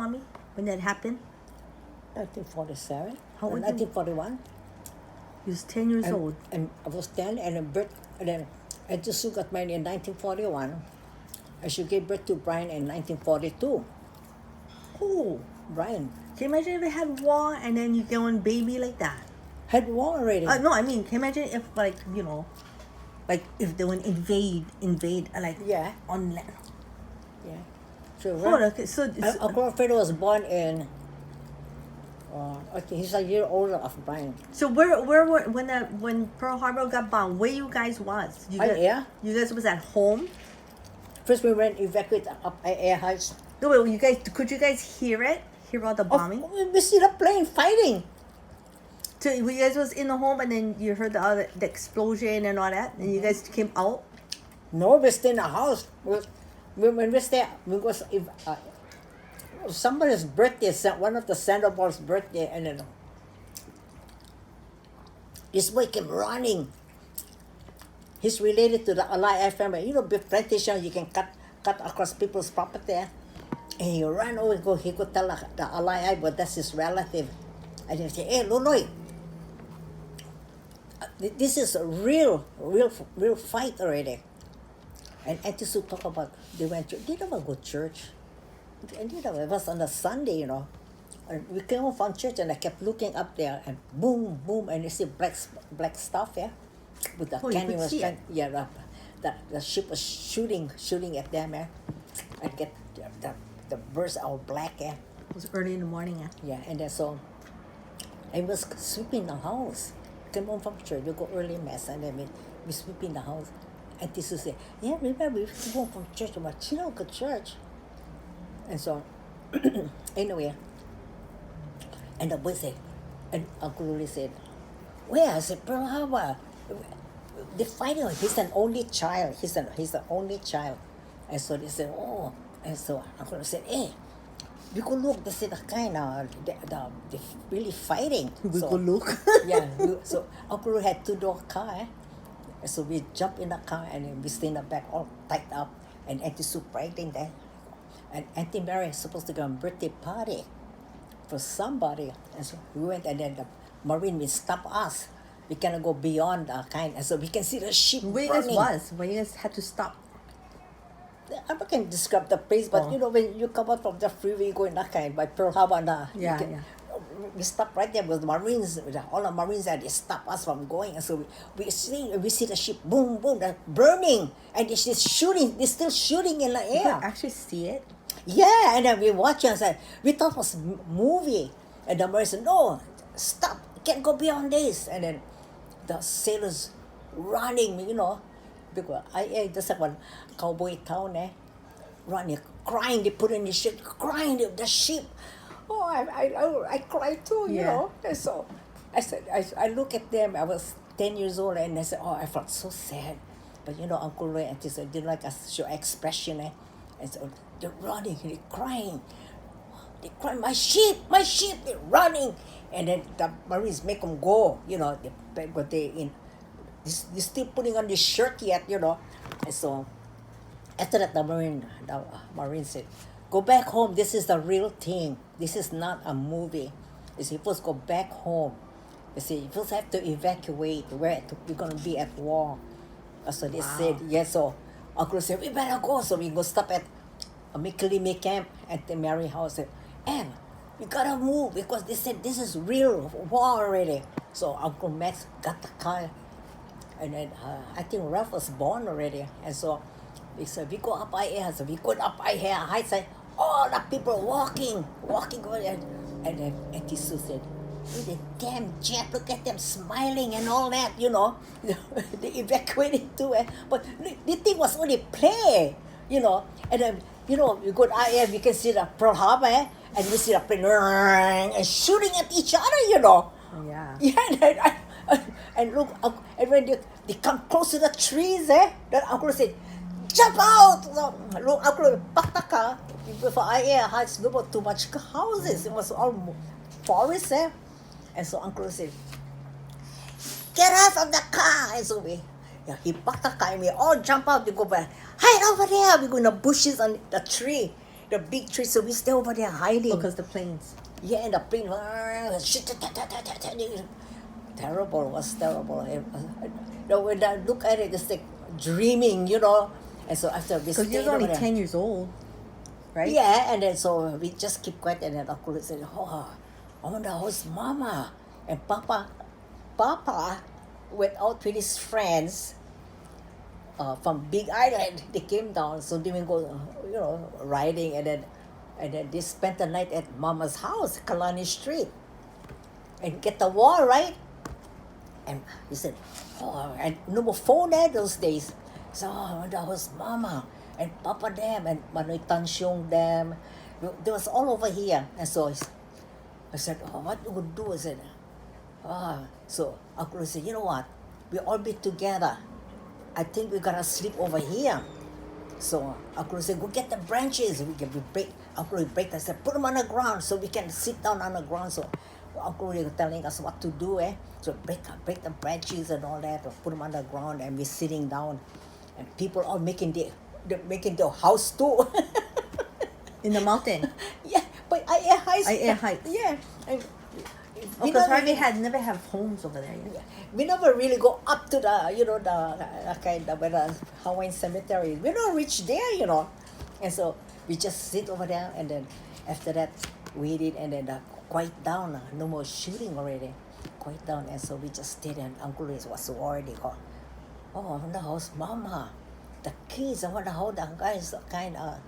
Mommy, when that happened? 1947. How old were you? 1941. You was 10 years old. And I was 10, and then Auntie Sue got married in 1941, and she gave birth to Brian in 1942. Oh, Brian can you imagine if they had war and then you get one baby like that? had war already. No, I mean, can you imagine if like, you know, like if they would invade, like Yeah. on land. Yeah. So, Hold on, okay, so Uncle Alfredo was born in. Okay, he's a year older of Brian. so where were when Pearl Harbor got bombed? Where you guys was? Yeah. You guys was at home. First, we went evacuate up Air Heights. No, wait, could you guys hear it? Hear all the bombing? We see the plane fighting. So you guys was in the home and then you heard the explosion and all that, and you guys came out. No, we stay in the house. When we stay, because if somebody's birthday, one of the Sandoval's birthday, and then this boy came running. He's related to the Alai family. You know, beef plantation, you can cut across people's property. And he ran over, he could tell the Alai, but that's his relative. And he said, "Hey, Loloy, this is a real fight already." And Auntie Sue talk about they never go to church. And it was on a Sunday, you know. And we came home from church and I kept looking up there and boom, boom, and you see black stuff, yeah? With the cannon was trying, yeah, the ship was shooting at them, yeah. And get the birds all black, yeah. It was early in the morning, yeah. Yeah, and then so I was sweeping the house. Came home from church, we go early mass, and then we sweeping the house. And Tisu said, "Yeah, remember we came home from church, but she don't go to church." And so, anyway, and the boy said, and Uncle Luli said, "Where?" I said, "Pearl Harbor. They're fighting. He's an only child. He's the only child." And so they said, "Oh." And so Uncle Luli said, "Hey, we go look. They said the kind they're really fighting." We so, go look. Yeah. So Uncle Luli had 2-door car. And so we jumped in the car and then we stay in the back all tied up. And Auntie Sue riding there. And Auntie Mary is supposed to go on a birthday party for somebody. And so we went, and then the Marine will stop us. We cannot go beyond the kind. And so we can see the ship Where you burning. guys was? Where you guys had to stop? I can't describe the place, but you know, when you come out from the freeway going that kind by Pearl Harbor, Yeah. we stopped right there with the Marines. All the Marines there, they stop us from going. And so we see the ship boom, boom, they're burning, and they're still shooting in the You air. could actually see it. Yeah, and then we watch and said, we thought it was a movie. And the Marines said, "No, stop, can't go beyond this." And then the sailors running, you know, because that's like one cowboy town, running, crying, they put in the ship, crying, the ship. Oh, I cried too, you know. And so I said, I look at them, I was 10 years old, and I said, oh, I felt so sad. But you know, Uncle Roy and Auntie didn't like us show expression, and so they're running, they're crying. They cry, my ship, they're running. And then the Marines make them go, you know, but they're still putting on this shirt yet, you know. And so after that, the Marine said, "Go back home, this is the real thing. This is not a movie. You see, you're supposed to go back home. You see, you're supposed to have to evacuate. We're going to be at war." So they said, yes. So Uncle said, "We better go." So we go stop at a Mikalimi camp at the Mary house. Said, "And we gotta move because they said this is real war already." So Uncle Max got the car, and then I think Ralph was born already. And so we said, we go up high air. So we go up high air, high side. All the people walking over there. And then Auntie Sue said, "Oh, the damn jet, look at them smiling and all that, you know." They evacuated too. But the thing was only play, you know. And then, you know, we go to air, we can see the Pearl Harbor, and we see the plane and shooting at each other, you know. Yeah. Yeah, and look, and when they come close to the trees, then Uncle said, "Jump out!" So, look, Uncle parked the car. Before air has not too much houses. It was all forest, And so Uncle said, "Get out of the car!" And so he parked the car and we all jump out. We go back, hide over there. We go in the bushes on the tree. the big trees, so we stay over there hiding. Because the planes. Yeah, and the plane, terrible, it was terrible. When I look at it, it's like dreaming, you know. And so after we Because stayed you're over only there. 10 years old, right? Yeah, and then so we just keep quiet, and then Uncle said, "Oh, I wonder how's Mama and Papa." Papa went out with his friends from Big Island. They came down, so they will go, riding, and then they spent the night at Mama's house, Kalani Street, and get the wall right. And he said, "Oh, and no more phone there those days." So I wonder how's Mama and Papa them and Manoy Tansyong them. They was all over here, and so I said, "Oh, what we would do?" I said, so Uncle said, "You know what? We all be together. I think we're gonna sleep over here." So Uncle said, "Go get the branches. We break." Uncle will break. I said, "Put them on the ground so we can sit down on the ground." So Uncle was telling us what to do. So break the branches and all that. Or put them on the ground, and we're sitting down, and people are making their house too. In the mountain. Yeah, but I Heights. Heights. Yeah. And we Because never- Harvey never have homes over there yet. we never really go up to the kind of where the Hawaiian cemetery. We don't reach there, and so we just sit over there, and then after that waited, and then quiet down. No more shooting already, quiet down, and so we just stayed. And Uncle was already gone. Oh, I wonder how's Mama, the kids. I wonder how the guys kind of